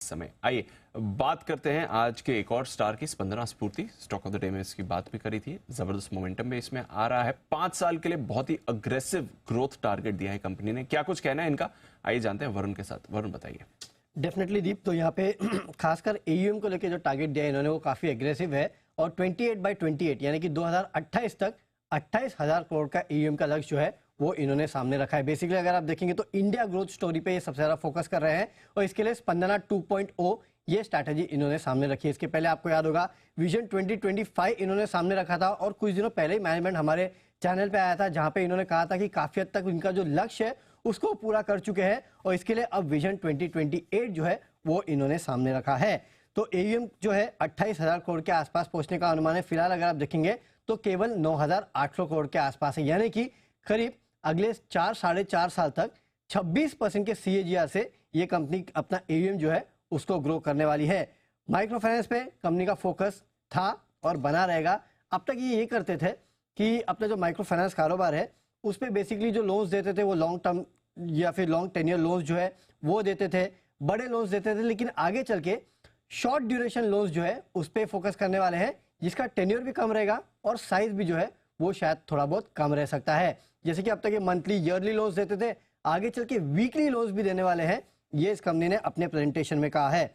समय। आइए बात करते हैं आज के एक और स्टार की, स्पंदना स्फूर्ति। स्टॉक ऑफ द डे में इसकी बात भी करी थी, जबरदस्त मोमेंटम में इसमें आ रहा है। 5 साल के लिए बहुत ही अग्रेसिव ग्रोथ टारगेट दिया है कंपनी ने। क्या कुछ कहना है इनका, आइए जानते हैं वरुण के साथ। वरुण बताइए। डेफिनेटली दीप, तो यहाँ पे खासकर एयूएम को लेकर जो टारगेट दिया है इन्होंने वो काफी एग्रेसिव है और 28/28 यानी कि 2028 तक 28,000 करोड़ का एयूएम का लक्ष्य जो है वो इन्होंने सामने रखा है। बेसिकली अगर आप देखेंगे तो इंडिया ग्रोथ स्टोरी पे ये सबसे ज्यादा फोकस कर रहे हैं और इसके लिए स्पंदना 2.0 ये स्ट्रैटेजी इन्होंने सामने रखी है। इसके पहले आपको याद होगा विजन 2025 इन्होंने सामने रखा था और कुछ दिनों पहले ही मैनेजमेंट हमारे चैनल पे आया था जहां पे इन्होंने कहा था कि काफी हद तक इनका जो लक्ष्य है उसको पूरा कर चुके हैं और इसके लिए अब विजन 2028 जो है वो इन्होंने सामने रखा है। तो एयूएम जो है 28,000 करोड़ के आसपास पहुंचने का अनुमान है। फिलहाल अगर आप देखेंगे तो केवल 9,800 करोड़ के आसपास है, यानी कि करीब अगले 4-4.5 साल तक 26% के CAGR से ये कंपनी अपना एयूएम जो है उसको ग्रो करने वाली है। माइक्रो फाइनेंस पे कंपनी का फोकस था और बना रहेगा। अब तक ये करते थे कि अपना जो माइक्रो फाइनेंस कारोबार है उस पे बेसिकली जो लोन्स देते थे वो लॉन्ग टर्म या फिर लॉन्ग टेन्योर लोन्स जो है वो देते थे, बड़े लोन्स देते थे, लेकिन आगे चल के शॉर्ट ड्यूरेशन लोन्स जो है उस पे फोकस करने वाले हैं जिसका टेन्योर भी कम रहेगा और साइज भी जो है वो शायद थोड़ा बहुत कम रह सकता है। जैसे कि अब तक ये मंथली ईयरली लोन्स देते थे, आगे चल के वीकली लोन्स भी देने वाले हैं, ये इस कंपनी ने अपने प्रेजेंटेशन में कहा है।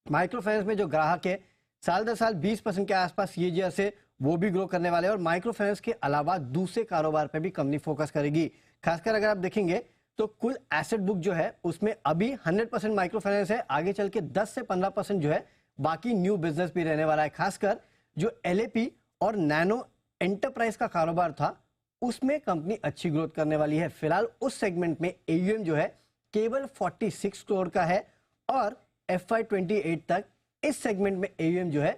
माइक्रो फाइनेंस में जो ग्राहक है साल दर साल 20% के आसपास CAGR से वो भी ग्रो करने वाले हैं और माइक्रो फाइनेंस के अलावा दूसरे कारोबार पे भी कंपनी फोकस करेगी। खासकर अगर आप देखेंगे तो कुल एसेट बुक जो है उसमें अभी 100% माइक्रो फाइनेंस है, आगे चल के 10 से 15% जो है बाकी न्यू बिजनेस भी रहने वाला है। खासकर जो LAP और नैनो एंटरप्राइज का कारोबार था उसमें कंपनी अच्छी ग्रोथ करने वाली है। फिलहाल उस सेगमेंट में एयूएम जो है केवल 46 करोड़ का है और FY28 तक इस सेगमेंट में एयूएम जो है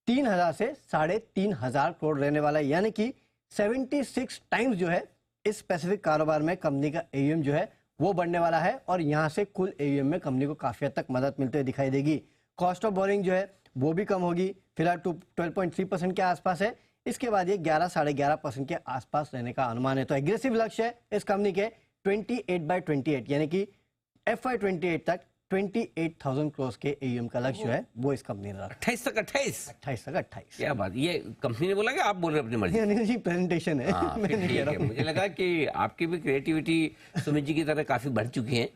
3,000 से 3,500 करोड़ रहने वाला है, यानी कि 76 टाइम्स जो है इस स्पेसिफिक कारोबार में कंपनी का एयूएम जो है वो बढ़ने वाला है और यहां से कुल एयूएम में कंपनी को काफी हद तक मदद मिलते हुए दिखाई देगी। कॉस्ट ऑफ बोरिंग जो है वो भी कम होगी, फिलहाल 12.3% के आसपास है, इसके बाद ये 11-11.5% के आसपास रहने का अनुमान है। तो एग्रेसिव लक्ष्य है इस कंपनी के 28/28 यानी कि FY28 तक 28,000 करोड़ के एयूएम का लक्ष्य है वो इस कंपनी ने रखा। 28 तक 28 क्या बात, ये कंपनी ने बोला कि आप बोल रहे हैं अपनी मर्जी? नहीं जी, प्रेजेंटेशन है। मैं नहीं कह रहा हूं। मुझे लगा कि आपकी भी क्रिएटिविटी सुमित जी की तरह काफी बढ़ चुकी है।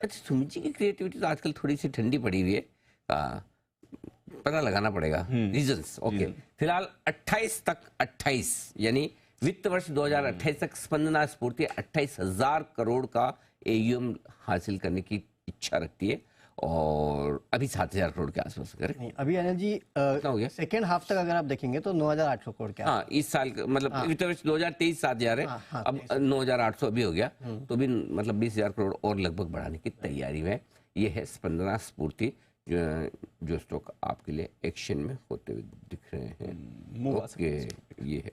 अच्छा, सुमित जी की क्रिएटिविटी तो आजकल थोड़ी सी ठंडी पड़ी हुई है, पता लगाना पड़ेगा रीजंस। ओके, फिलहाल 28 तक 28 यानी वित्त वर्ष 2028 तक स्पंदना स्फूर्ति 28,000 करोड़ का एयूएम हासिल करने की इच्छा रखती है और अभी 7,000 करोड़ के आसपास करें। अभी अनिल जी हो गया सेकेंड हाफ तक अगर आप देखेंगे तो 9,800 करोड़ के। हाँ, इस साल मतलब वित्त वर्ष 2023 7,000 है, अब 9,800 अभी हो गया, तो भी मतलब 20,000 करोड़ और लगभग बढ़ाने की तैयारी में ये है स्पंदना स्फूर्ति, जो स्टॉक आपके लिए एक्शन में होते हुए दिख रहे हैं। ओके, ये है।